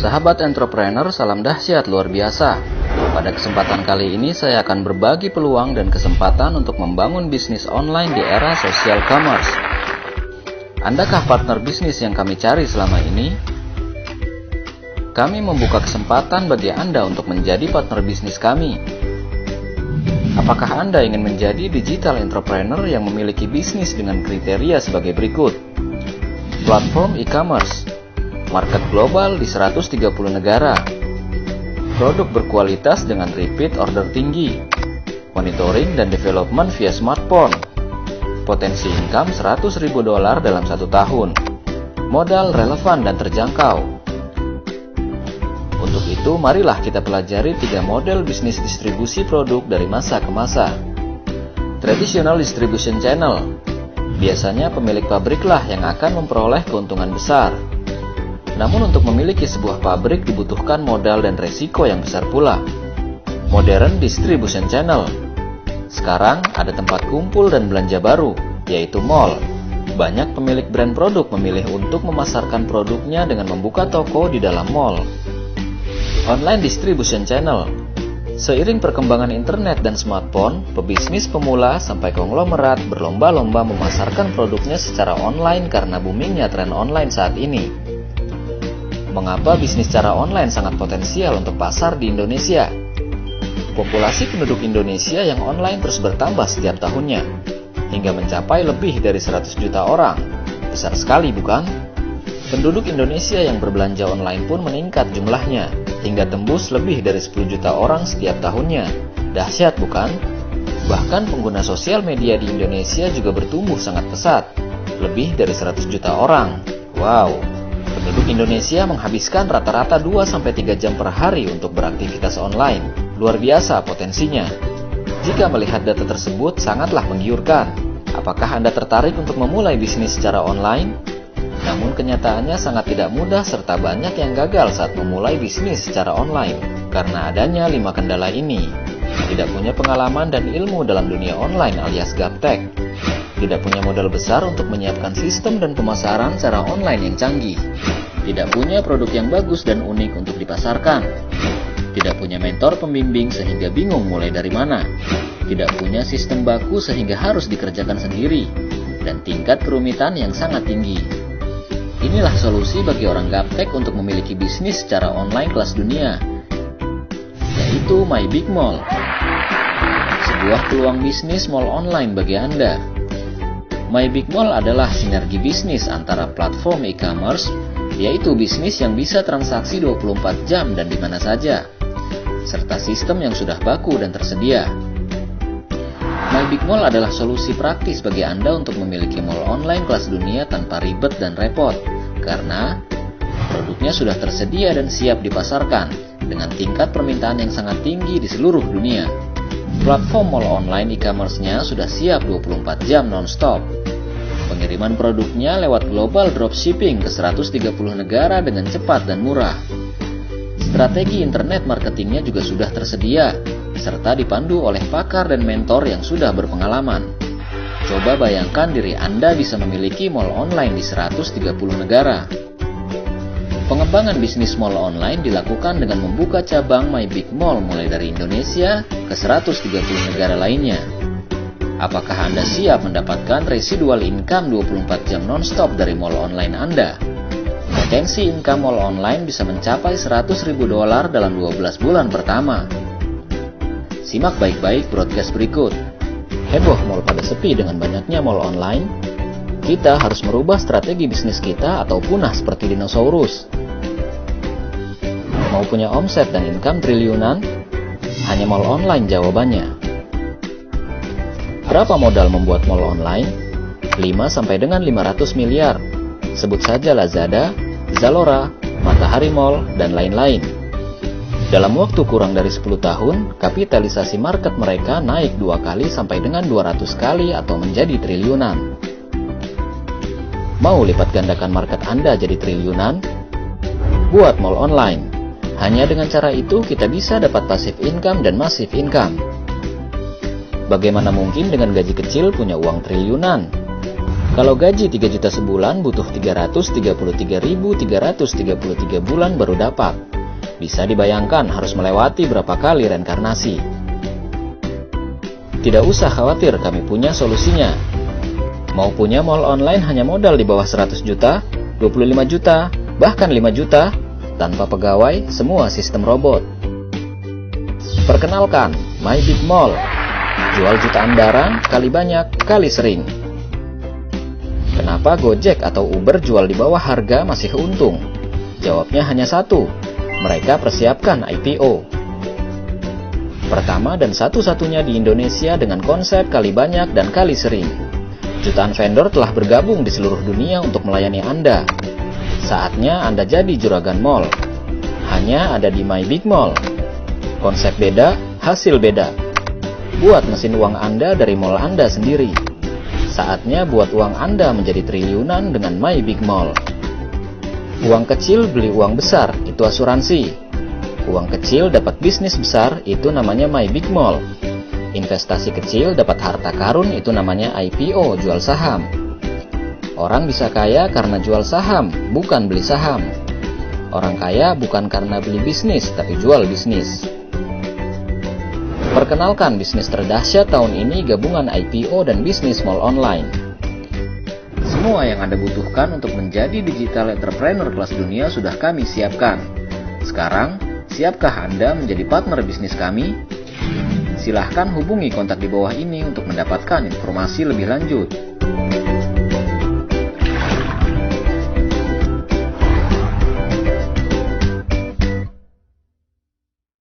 Sahabat entrepreneur, salam dahsyat luar biasa. Pada kesempatan kali ini saya akan berbagi peluang dan kesempatan untuk membangun bisnis online di era social commerce. Andakah partner bisnis yang kami cari selama ini? Kami membuka kesempatan bagi Anda untuk menjadi partner bisnis kami. Apakah Anda ingin menjadi digital entrepreneur yang memiliki bisnis dengan kriteria sebagai berikut? Platform e-commerce, market global di 130 negara, produk berkualitas dengan repeat order tinggi, monitoring dan development via smartphone, potensi income $100.000 dalam 1 tahun, modal relevan dan terjangkau. Untuk itu, marilah kita pelajari 3 model bisnis distribusi produk dari masa ke masa. Traditional distribution channel, biasanya pemilik pabriklah yang akan memperoleh keuntungan besar. Namun untuk memiliki sebuah pabrik dibutuhkan modal dan resiko yang besar pula. Modern distribution channel, sekarang ada tempat kumpul dan belanja baru, yaitu mall. Banyak pemilik brand produk memilih untuk memasarkan produknya dengan membuka toko di dalam mall. Online distribution channel, seiring perkembangan internet dan smartphone, pebisnis pemula sampai konglomerat berlomba-lomba memasarkan produknya secara online karena boomingnya tren online saat ini. Mengapa bisnis secara online sangat potensial untuk pasar di Indonesia? Populasi penduduk Indonesia yang online terus bertambah setiap tahunnya, hingga mencapai lebih dari 100 juta orang. Besar sekali, bukan? Penduduk Indonesia yang berbelanja online pun meningkat jumlahnya, hingga tembus lebih dari 10 juta orang setiap tahunnya. Dahsyat, bukan? Bahkan pengguna sosial media di Indonesia juga bertumbuh sangat pesat, lebih dari 100 juta orang. Wow! Penduduk Indonesia menghabiskan rata-rata 2-3 jam per hari untuk beraktivitas online. Luar biasa potensinya. Jika melihat data tersebut, sangatlah menggiurkan. Apakah Anda tertarik untuk memulai bisnis secara online? Namun kenyataannya sangat tidak mudah serta banyak yang gagal saat memulai bisnis secara online karena adanya 5 kendala ini. Tidak punya pengalaman dan ilmu dalam dunia online alias gaptek. Tidak punya modal besar untuk menyiapkan sistem dan pemasaran secara online yang canggih. Tidak punya produk yang bagus dan unik untuk dipasarkan. Tidak punya mentor pembimbing sehingga bingung mulai dari mana. Tidak punya sistem baku sehingga harus dikerjakan sendiri. Dan tingkat kerumitan yang sangat tinggi. Inilah solusi bagi orang gaptek untuk memiliki bisnis secara online kelas dunia, yaitu My Big Mall. Sebuah peluang bisnis mall online bagi Anda. My Big Mall adalah sinergi bisnis antara platform e-commerce, yaitu bisnis yang bisa transaksi 24 jam dan di mana saja, serta sistem yang sudah baku dan tersedia. My Big Mall adalah solusi praktis bagi Anda untuk memiliki mall online kelas dunia tanpa ribet dan repot, karena produknya sudah tersedia dan siap dipasarkan dengan tingkat permintaan yang sangat tinggi di seluruh dunia. Platform mall online e-commerce-nya sudah siap 24 jam non-stop. Pengiriman produknya lewat global dropshipping ke 130 negara dengan cepat dan murah. Strategi internet marketingnya juga sudah tersedia, serta dipandu oleh pakar dan mentor yang sudah berpengalaman. Coba bayangkan diri Anda bisa memiliki mall online di 130 negara. Pengembangan bisnis mall online dilakukan dengan membuka cabang My Big Mall mulai dari Indonesia ke 130 negara lainnya. Apakah Anda siap mendapatkan residual income 24 jam non-stop dari mall online Anda? Potensi income mall online bisa mencapai $100.000 dalam 12 bulan pertama. Simak baik-baik broadcast berikut. Heboh mall pada sepi dengan banyaknya mall online? Kita harus merubah strategi bisnis kita atau punah seperti dinosaurus. Mau punya omset dan income triliunan? Hanya mall online jawabannya. Berapa modal membuat mall online? 5-500 miliar. Sebut saja Lazada, Zalora, Matahari Mall, dan lain-lain. Dalam waktu kurang dari 10 tahun, kapitalisasi market mereka naik 2 kali sampai dengan 200 kali atau menjadi triliunan. Mau lipat gandakan market Anda jadi triliunan? Buat mall online. Hanya dengan cara itu kita bisa dapat passive income dan massive income. Bagaimana mungkin dengan gaji kecil punya uang triliunan? Kalau gaji 3 juta sebulan butuh 333.333 bulan baru dapat. Bisa dibayangkan harus melewati berapa kali reinkarnasi. Tidak usah khawatir, kami punya solusinya. Mau punya mall online hanya modal di bawah 100 juta, 25 juta, bahkan 5 juta, tanpa pegawai, semua sistem robot. Perkenalkan, My Big Mall. Jual jutaan barang, kali banyak, kali sering. Kenapa Gojek atau Uber jual di bawah harga masih untung? Jawabnya hanya satu, mereka persiapkan IPO. Pertama dan satu-satunya di Indonesia dengan konsep kali banyak dan kali sering. Jutaan vendor telah bergabung di seluruh dunia untuk melayani Anda. Saatnya Anda jadi juragan mall. Hanya ada di My Big Mall. Konsep beda, hasil beda. Buat mesin uang Anda dari mall Anda sendiri. Saatnya buat uang Anda menjadi triliunan dengan My Big Mall. Uang kecil beli uang besar, itu asuransi. Uang kecil dapat bisnis besar, itu namanya My Big Mall. Investasi kecil dapat harta karun, itu namanya IPO, jual saham. Orang bisa kaya karena jual saham, bukan beli saham. Orang kaya bukan karena beli bisnis, tapi jual bisnis. Perkenalkan bisnis terdahsyat tahun ini gabungan IPO dan bisnis mall online. Semua yang Anda butuhkan untuk menjadi digital entrepreneur kelas dunia sudah kami siapkan. Sekarang, siapkah Anda menjadi partner bisnis kami? Silahkan hubungi kontak di bawah ini untuk mendapatkan informasi lebih lanjut.